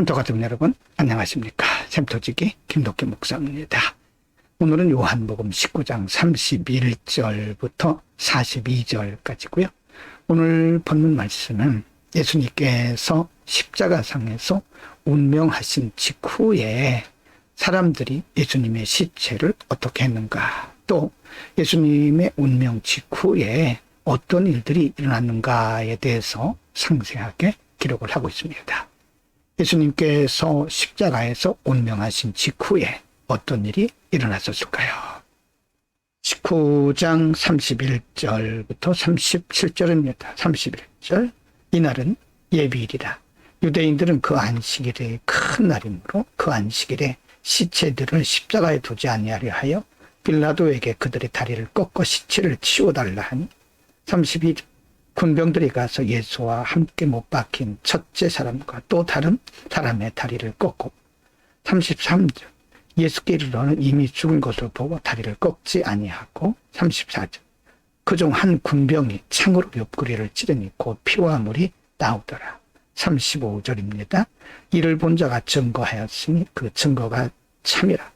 샘터 가족 여러분, 안녕하십니까? 샘터지기 김덕기 목사입니다. 오늘은 요한복음 19장 31절부터 42절까지고요. 오늘 본문 말씀은 예수님께서 십자가상에서 운명하신 직후에 사람들이 예수님의 시체를 어떻게 했는가, 또 예수님의 운명 직후에 어떤 일들이 일어났는가에 대해서 상세하게 기록을 하고 있습니다. 예수님께서 십자가에서 운명하신 직후에 어떤 일이 일어났었을까요? 19장 31절부터 37절입니다. 31절, 이날은 예비일이라. 유대인들은 그 안식일이 큰 날이므로 그 안식일에 시체들을 십자가에 두지 아니하려 하여 빌라도에게 그들의 다리를 꺾어 시체를 치워달라 하니, 32절, 군병들이 가서 예수와 함께 못 박힌 첫째 사람과 또 다른 사람의 다리를 꺾고, 33절, 예수께 이르러는 이미 죽은 것을 보고 다리를 꺾지 아니하고, 34절, 그중 한 군병이 창으로 옆구리를 찌르니 곧 피와 물이 나오더라. 35절입니다. 이를 본 자가 증거하였으니 그 증거가 참이라.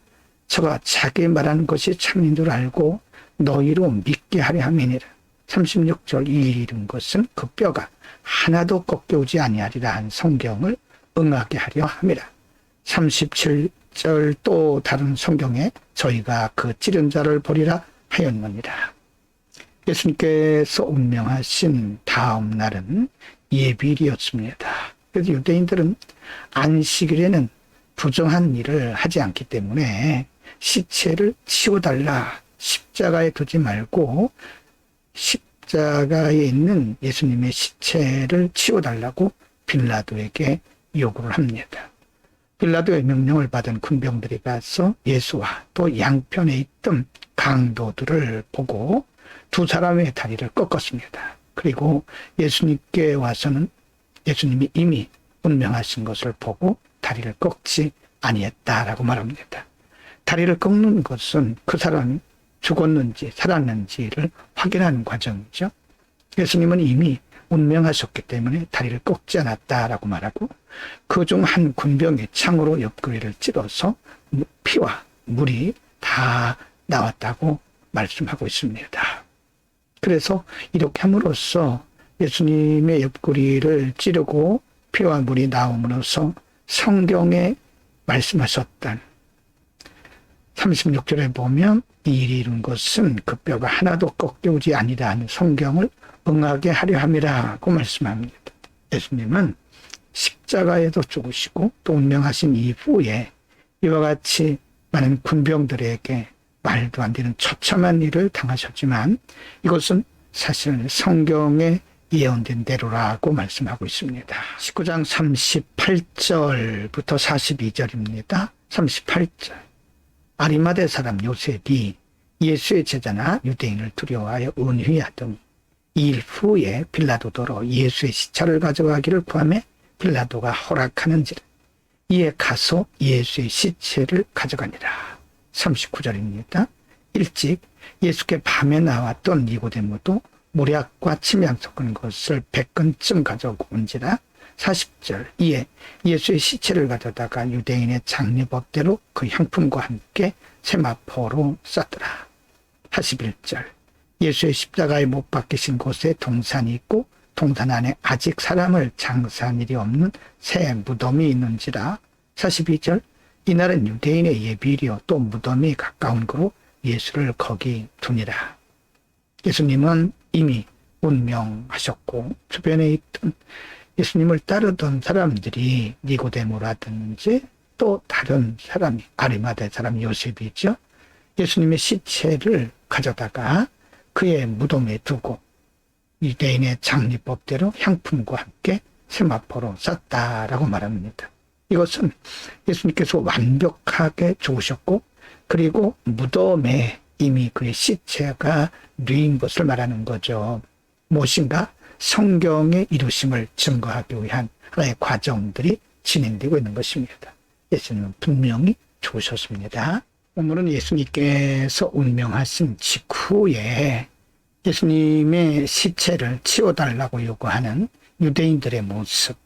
저가 자기 말하는 것이 참인 줄 알고 너희로 믿게 하려 함이니라. 36절, 이 일이 이룬 것은 그 뼈가 하나도 꺾여오지 아니하리라 한 성경을 응하게 하려 함이라. 37절, 또 다른 성경에 저희가 그 찌른 자를 보리라 하였느니라. 예수님께서 운명하신 다음 날은 예비일이었습니다. 그래서 유대인들은 안식일에는 부정한 일을 하지 않기 때문에 시체를 치워달라, 십자가에 두지 말고 십자가에 있는 예수님의 시체를 치워달라고 빌라도에게 요구를 합니다. 빌라도의 명령을 받은 군병들이 가서 예수와 또 양편에 있던 강도들을 보고 두 사람의 다리를 꺾었습니다. 그리고 예수님께 와서는 예수님이 이미 운명하신 것을 보고 다리를 꺾지 아니했다라고 말합니다. 다리를 꺾는 것은 그 사람이 죽었는지 살았는지를 확인하는 과정이죠. 예수님은 이미 운명하셨기 때문에 다리를 꺾지 않았다라고 말하고, 그중 한 군병이 창으로 옆구리를 찔러서 피와 물이 다 나왔다고 말씀하고 있습니다. 그래서 이렇게 함으로써 예수님의 옆구리를 찌르고 피와 물이 나옴으로써 성경에 말씀하셨던 36절에 보면 이 일이 이룬 것은 그 뼈가 하나도 꺾여오지 아니라 하는 성경을 응하게 하려 함이라고 말씀합니다. 예수님은 십자가에도 죽으시고 또 운명하신 이후에 이와 같이 많은 군병들에게 말도 안 되는 처참한 일을 당하셨지만 이것은 사실 성경에 예언된 대로라고 말씀하고 있습니다. 19장 38절부터 42절입니다. 38절, 아리마대 사람 요셉이 예수의 제자나 유대인을 두려워하여 은휘하더니 이 일 후에 빌라도더러 예수의 시체를 가져가기를 구하매 빌라도가 허락하는지라. 이에 가서 예수의 시체를 가져가니라. 39절입니다. 일찍 예수께 밤에 나왔던 니고데모도 모략과 침향 섞은 것을 100근쯤 가져온지라. 40절, 이에 예수의 시체를 가져다가 유대인의 장례법대로 그 향품과 함께 세마포로 쌌더라. 41절, 예수의 십자가에 못 박히신 곳에 동산이 있고 동산 안에 아직 사람을 장사한 일이 없는 새 무덤이 있는지라. 42절, 이날은 유대인의 예비일이요 또 무덤이 가까운 거로 예수를 거기 두니라. 예수님은 이미 운명하셨고 주변에 있던 예수님을 따르던 사람들이 니고데모라든지 또 다른 사람이 아리마대 사람 요셉이죠. 예수님의 시체를 가져다가 그의 무덤에 두고 유대인의 장례법대로 향품과 함께 세마포로 쌌다라고 말합니다. 이것은 예수님께서 완벽하게 죽으셨고 그리고 무덤에 이미 그의 시체가 누인 것을 말하는 거죠. 무엇인가 성경의 이루심을 증거하기 위한 하나의 과정들이 진행되고 있는 것입니다. 예수님은 분명히 죽으셨습니다. 오늘은 예수님께서 운명하신 직후에 예수님의 시체를 치워달라고 요구하는 유대인들의 모습,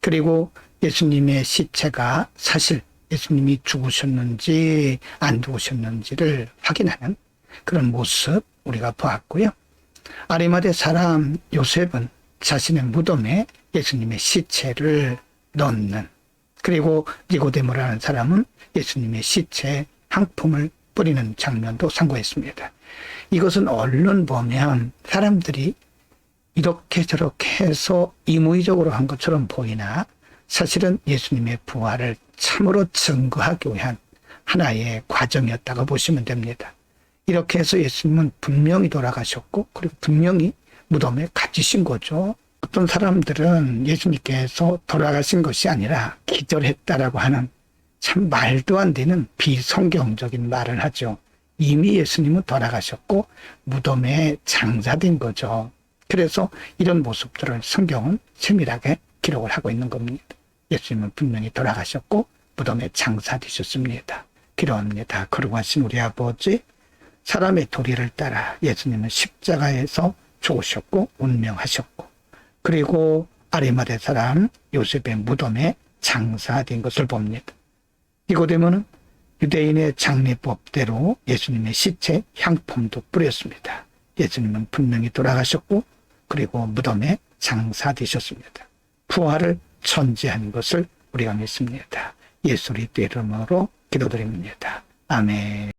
그리고 예수님의 시체가 사실 예수님이 죽으셨는지 안 죽으셨는지를 확인하는 그런 모습 우리가 보았고요. 아리마대 사람 요셉은 자신의 무덤에 예수님의 시체를 넣는, 그리고 니고데모라는 사람은 예수님의 시체에 향품을 뿌리는 장면도 상고했습니다. 이것은 얼른 보면 사람들이 이렇게 저렇게 해서 임의적으로 한 것처럼 보이나 사실은 예수님의 부활을 참으로 증거하기 위한 하나의 과정이었다고 보시면 됩니다. 이렇게 해서 예수님은 분명히 돌아가셨고, 그리고 분명히 무덤에 갇히신 거죠. 어떤 사람들은 예수님께서 돌아가신 것이 아니라 기절했다라고 하는 참 말도 안 되는 비성경적인 말을 하죠. 이미 예수님은 돌아가셨고 무덤에 장사된 거죠. 그래서 이런 모습들을 성경은 세밀하게 기록을 하고 있는 겁니다. 예수님은 분명히 돌아가셨고 무덤에 장사되셨습니다. 기록합니다. 거룩하신 우리 아버지, 사람의 도리를 따라 예수님은 십자가에서 죽으셨고 운명하셨고, 그리고 아리마대 사람 요셉의 무덤에 장사된 것을 봅니다. 니고데모는 유대인의 장례법대로 예수님의 시체 향품도 뿌렸습니다. 예수님은 분명히 돌아가셨고 그리고 무덤에 장사되셨습니다. 부활을 전제한 것을 우리가 믿습니다. 예수 그리스도의 이름으로 기도드립니다. 아멘.